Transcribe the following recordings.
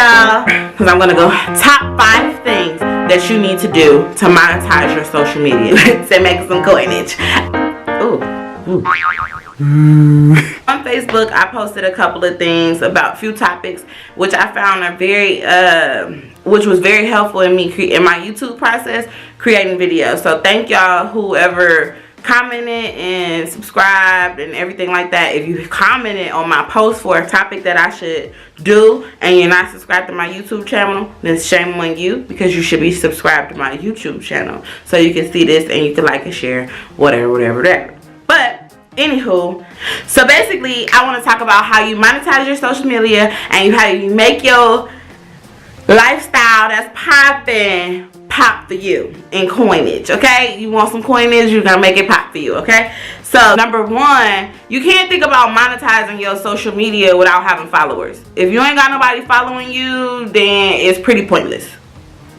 y'all, because I'm gonna go top 5 things that you need to do to monetize your social media to make some coinage. Ooh. On Facebook, I posted a couple of things about a few topics which I found are very which was very helpful in me in my YouTube process creating videos. So thank y'all whoever commented and subscribed and everything like that. If you commented on my post for a topic that I should do and you're not subscribed to my YouTube channel, then shame on you, because you should be subscribed to my YouTube channel so you can see this and you can like and share whatever. But anywho, so basically I want to talk about how you monetize your social media and how you make your lifestyle that's popping pop for you in coinage. Okay, you want some coinage, you're gonna make it pop for you. Okay, so number 1, you can't think about monetizing your social media without having followers. If you ain't got nobody following you, then it's pretty pointless.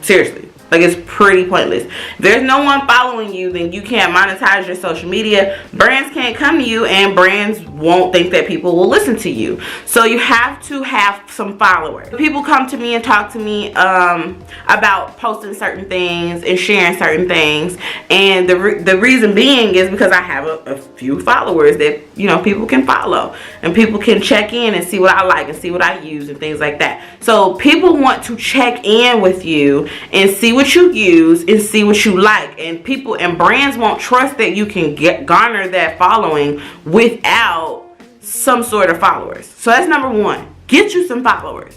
Seriously, like, it's pretty pointless. If there's no one following you, then you can't monetize your social media. Brands can't come to you, and brands won't think that people will listen to you. So you have to have some followers. People come to me and talk to me about posting certain things and sharing certain things, and the reason being is because I have a few followers that, you know, people can follow and people can check in and see what I like and see what I use and things like that. So people want to check in with you and see what you use and see what you like, and people and brands won't trust that you can garner that following without some sort of followers. So that's number 1. Get you some followers.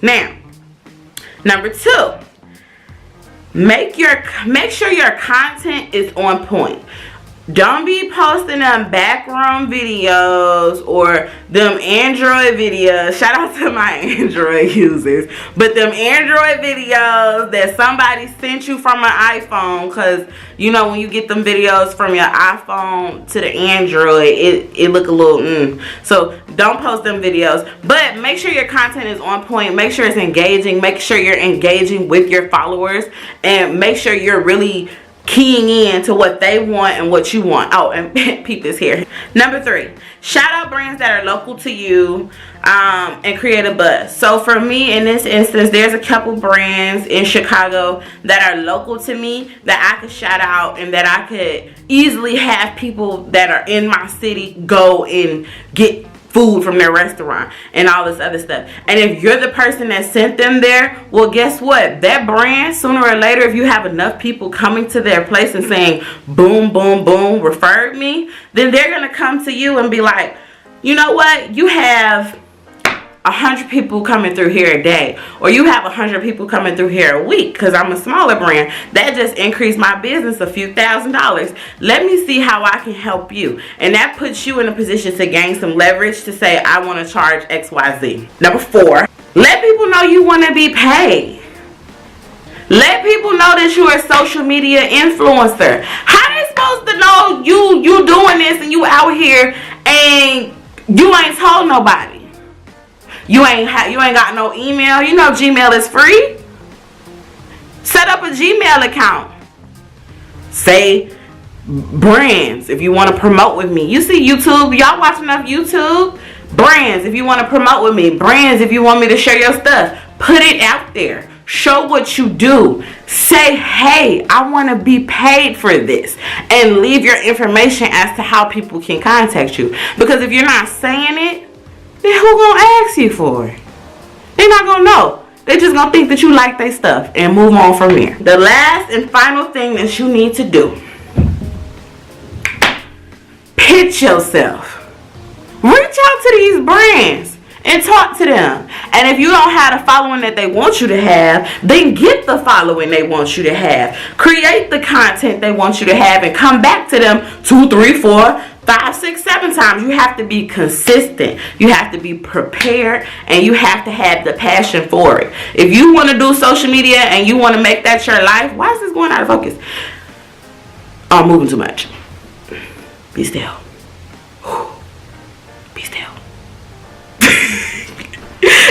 Now, number 2, make sure your content is on point. Don't be posting them background videos or them Android videos. Shout out to my Android users. But them Android videos that somebody sent you from an iPhone. Because, you know, when you get them videos from your iPhone to the Android, it look a little So don't post them videos. But make sure your content is on point. Make sure it's engaging. Make sure you're engaging with your followers. And make sure you're really keying in to what they want and what you want. Oh, and peep this here. Number 3, shout out brands that are local to you and create a buzz. So for me, in this instance, there's a couple brands in Chicago that are local to me that I could shout out and that I could easily have people that are in my city go and get food from their restaurant and all this other stuff. And if you're the person that sent them there, well, guess what? That brand, sooner or later, if you have enough people coming to their place and saying, boom, boom, boom, referred me, then they're going to come to you and be like, you know what? You have 100 people coming through here a day, or you have 100 people coming through here a week, because I'm a smaller brand. That just increased my business a few $1,000s. Let me see how I can help you. And that puts you in a position to gain some leverage to say, I want to charge XYZ. Number 4, let people know you want to be paid. Let people know that you're a social media influencer. How they supposed to know you doing this and you out here and you ain't told nobody? You ain't got no email. You know Gmail is free. Set up a Gmail account. Say brands if you want to promote with me. You see YouTube. Y'all watch enough YouTube? Brands if you want to promote with me. Brands if you want me to share your stuff. Put it out there. Show what you do. Say, hey, I want to be paid for this. And leave your information as to how people can contact you. Because if you're not saying it, then who gonna ask you for it? They're not gonna know. They're just gonna think that you like their stuff and move on from there. The last and final thing that you need to do, pitch yourself. Reach out to these brands and talk to them. And if you don't have the following that they want you to have, then get the following they want you to have. Create the content they want you to have and come back to them 2, 3, 4, 5, 6, 7 times. You have to be consistent. You have to be prepared, and you have to have the passion for it. If you want to do social media and you want to make that your life, why is this going out of focus? I'm moving too much. Be still. Be still.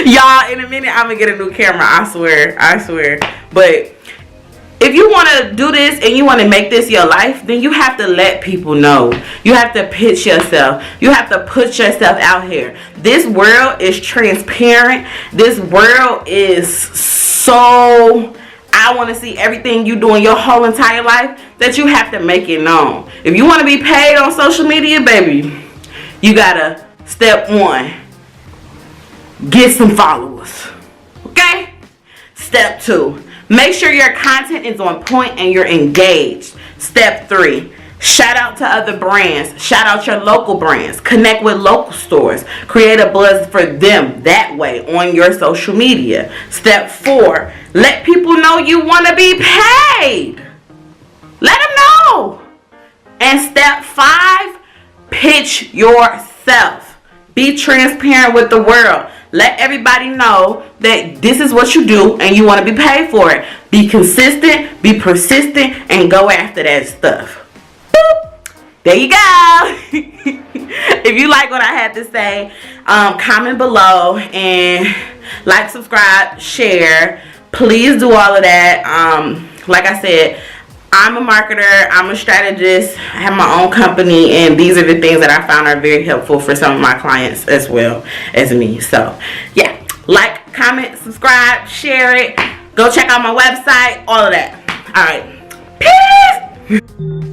Y'all, in a minute, I'm going to get a new camera. I swear. But if you want to do this and you want to make this your life, then you have to let people know. You have to pitch yourself. You have to put yourself out here. This world is transparent. This world is so... I want to see everything you do in your whole entire life, that you have to make it known. If you want to be paid on social media, baby, you gotta, step 1, get some followers. Okay? Step 2, make sure your content is on point and you're engaged. Step 3, shout out to other brands. Shout out your local brands. Connect with local stores. Create a buzz for them that way on your social media. Step 4, let people know you want to be paid. Let them know. And step 5, pitch yourself. Be transparent with the world. Let everybody know that this is what you do and you want to be paid for it. Be consistent, be persistent, and go after that stuff. Boop. There you go. If you like what I had to say, comment below and like, subscribe, share. Please do all of that. Like I said, I'm a marketer, I'm a strategist, I have my own company, and these are the things that I found are very helpful for some of my clients as well as me. So yeah, like, comment, subscribe, share it, go check out my website, all of that. All right, peace.